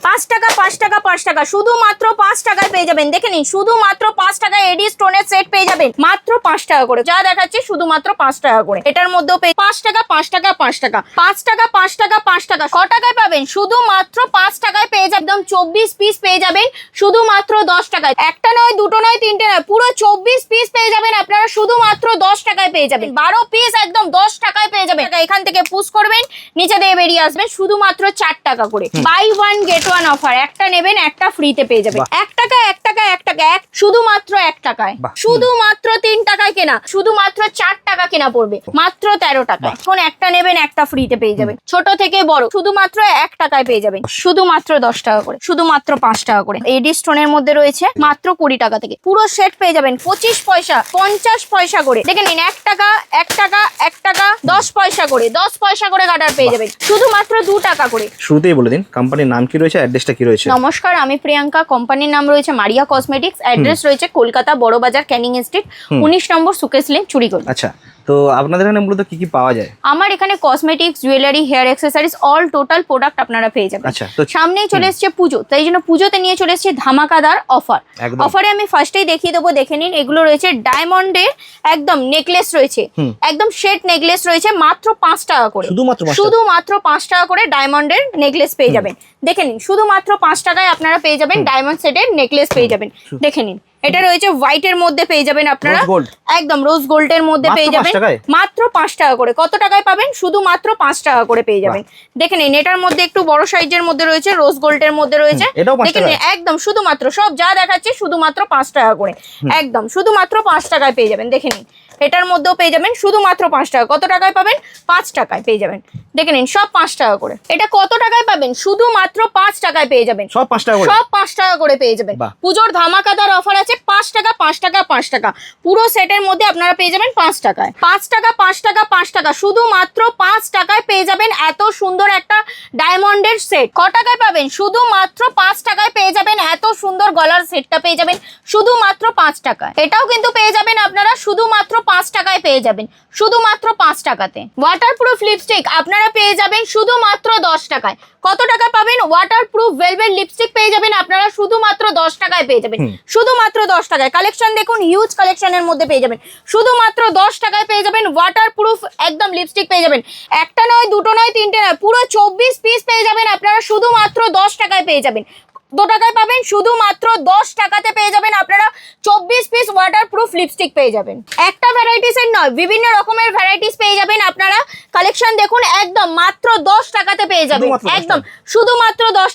5 টাকা 5 টাকা 5 টাকা শুধুমাত্র 5 টাকায় পেয়ে যাবেন। দেখে নিন শুধুমাত্র 5 টাকায় এডি স্টোনের সেট পেয়ে যাবেন মাত্র 5 টাকা করে। যা দেখাচ্ছি শুধুমাত্র 5 টাকা করে। এটার মধ্যেও 5 টাকা 5 টাকা 5 টাকা 5 টাকা 5 টাকা 5 টাকা ক টাকায় পাবেন? শুধুমাত্র 5 টাকায় পেয়ে যাবেন। একদম 24 পিস পেয়ে যাবেন শুধুমাত্র 10 টাকায়। একটা নয়, দুটো নয়, তিনটে নয়, পুরো 24 পিস পেয়ে যাবেন আপনারা শুধুমাত্র 10 টাকায় পেয়ে যাবেন। 12 পিস একদম 10 টাকায় পেয়ে যাবেন। এখান থেকে পুশ করবেন, নিচে দিয়ে বেরিয়ে আসবেন শুধুমাত্র 4 টাকা করে। Buy one get one offer, একটা নেবেন একটা ফ্রিতে পেয়ে যাবেন। 1 টাকা 1 টাকা 1 টাকা শুধুমাত্র 1 টাকায়, শুধুমাত্র 3 টাকায় কেনা, শুধুমাত্র 4 টাকা কেনা পড়বে মাত্র 13 টাকায়। এখন একটা নেবেন একটা ফ্রিতে পেয়ে যাবেন। ছোট থেকে বড় শুধুমাত্র 1 টাকায় পেয়ে যাবেন, শুধুমাত্র 10 টাকা করে, শুধুমাত্র 5 টাকা করে। এডি স্টোনের মধ্যে রয়েছে মাত্র 20 টাকা থেকে। পুরো সেট পেয়ে যাবেন 25 পয়সা 50 পয়সা করে। দেখে নিন 1 টাকা 1 টাকা 1 টাকা 10 পয়সা করে, 10 পয়সা করে কাটার পেয়ে যাবেন শুধুমাত্র 2 টাকা করে। শুরুতেই বলে দিন কোম্পানির নাম কি রয়েছে, অ্যাড্রেসটা কি রয়েছে? নমস্কার, আমি প্রিয়াঙ্কা। কোম্পানির নাম রয়েছে মারিয়া কসমেটিক্স। অ্যাড্রেস রয়েছে কলকাতা বড়বাজার ক্যানিং স্ট্রিট 19 নম্বর সুকেশ লেন, চুড়িগড়। আচ্ছা, তো আপনাদের এখানে মূলত কি কি পাওয়া যায়? আমার এখানে cosmetics, jewellery, hair accessories all total product আপনারা পেয়ে যাবেন। আচ্ছা, তো সামনেই চলে এসেছে পুজো, তাই জন্য পুজোতে নিয়ে চলে এসেছে ধামাকাদার অফার। একদম। অফারে আমি ফার্স্টেই দেখিয়ে দেবো, দেখে নিন। এগুলো রয়েছে ডায়মন্ডের একদম নেকলেস রয়েছে, একদম সেট নেকলেস রয়েছে মাত্র 5 টাকা করে। শুধুমাত্র 5 টাকা করে ডায়মন্ডের নেকলেস পেয়ে যাবেন। দেখে নিন শুধুমাত্র 5 টাকায় আপনারা পেয়ে যাবেন ডায়মন্ড সেটের নেকলেস পেয়ে যাবেন। দেখে নিন এটা রয়েছে হোয়াইট এর মধ্যে পেয়ে যাবেন আপনারা, একদম রোজ গোল্ড এর মধ্যে পেয়ে যাবেন মাত্র 5 টাকা করে। কত টাকায় পাবেন? শুধুমাত্র 5 টাকা করে পেয়ে যাবেন। দেখে নিন এটার মধ্যে একটু বড় সাইজের মধ্যে রয়েছে, রোজ গোল্ড এর মধ্যে রয়েছে। দেখে নিন একদম শুধুমাত্র সব যা দেখাচ্ছি শুধুমাত্র 5 টাকা করে, একদম শুধুমাত্র 5 টাকায় পেয়ে যাবেন। দেখে নিন এটার মধ্যেও পেয়ে যাবেন শুধুমাত্র 5 টাকা। কত টাকায় পাবেন? 5 টাকায় পেয়ে যাবেন। দেখে নিন সব 5 টাকা করে। এটা কত টাকায় পাবেন? শুধুমাত্র 5 টাকায় পেয়ে যাবেন। সব 5 টাকা করে, সব 5 টাকা করে পেয়ে যাবেন। পুজোর ধামাকাদার অফার আছে 5 টাকা 5 টাকা 5 টাকা। পুরো সেটের মধ্যে আপনারা পেয়ে যাবেন 5 টাকায়। 5 টাকা 5 টাকা 5 টাকা শুধুমাত্র 5 টাকায় পেয়ে যাবেন এত সুন্দর একটা ডায়মন্ডের সেট। ক টাকায় পাবেন? শুধুমাত্র 5 টাকায় পেয়ে যাবেন এত সুন্দর গলার সেটটা পেয়ে যাবেন শুধুমাত্র 5 টাকায়। এটাও কিন্তু পেয়ে যাবেন আপনারা শুধুমাত্র 5 টাকায় পেয়ে যাবেন, শুধুমাত্র 5 টাকাতে। ওয়াটারপ্রুফ লিপস্টিক আপনারা পেয়ে যাবেন শুধুমাত্র 10 টাকায়। কত টাকা পাবেন? ওয়াটারপ্রুফ ভেলভেট লিপস্টিক পেয়ে যাবেন আপনারা শুধুমাত্র 10 টাকায় পেয়ে যাবেন, শুধুমাত্র 10 টাকায়। কালেকশন দেখুন, হিউজ কালেকশনের মধ্যে পেয়ে যাবেন শুধুমাত্র 10 টাকায় পেয়ে যাবেন ওয়াটারপ্রুফ একদম লিপস্টিক পেয়ে যাবেন। একটা নয়, দুটো নয়, তিনটে নয়, পুরো 24 পিস পেয়ে যাবেন আপনারা শুধুমাত্র 10 টাকায় পেয়ে যাবেন। কত টাকায় পাবেন? শুধুমাত্র 10 টাকাতে পেয়ে যাবেন আপনারা 24 পিস ওয়াটারপ্রুফ লিপস্টিক পেয়ে যাবেন। একটা ভ্যারাইটিস এর নয়, বিভিন্ন রকমের ভ্যারাইটিস পেয়ে যাবেন আপনারা। কালেকশন দেখুন, একদম মাত্র 10 টাকাতে পেয়ে যাবেন, একদম শুধুমাত্র 10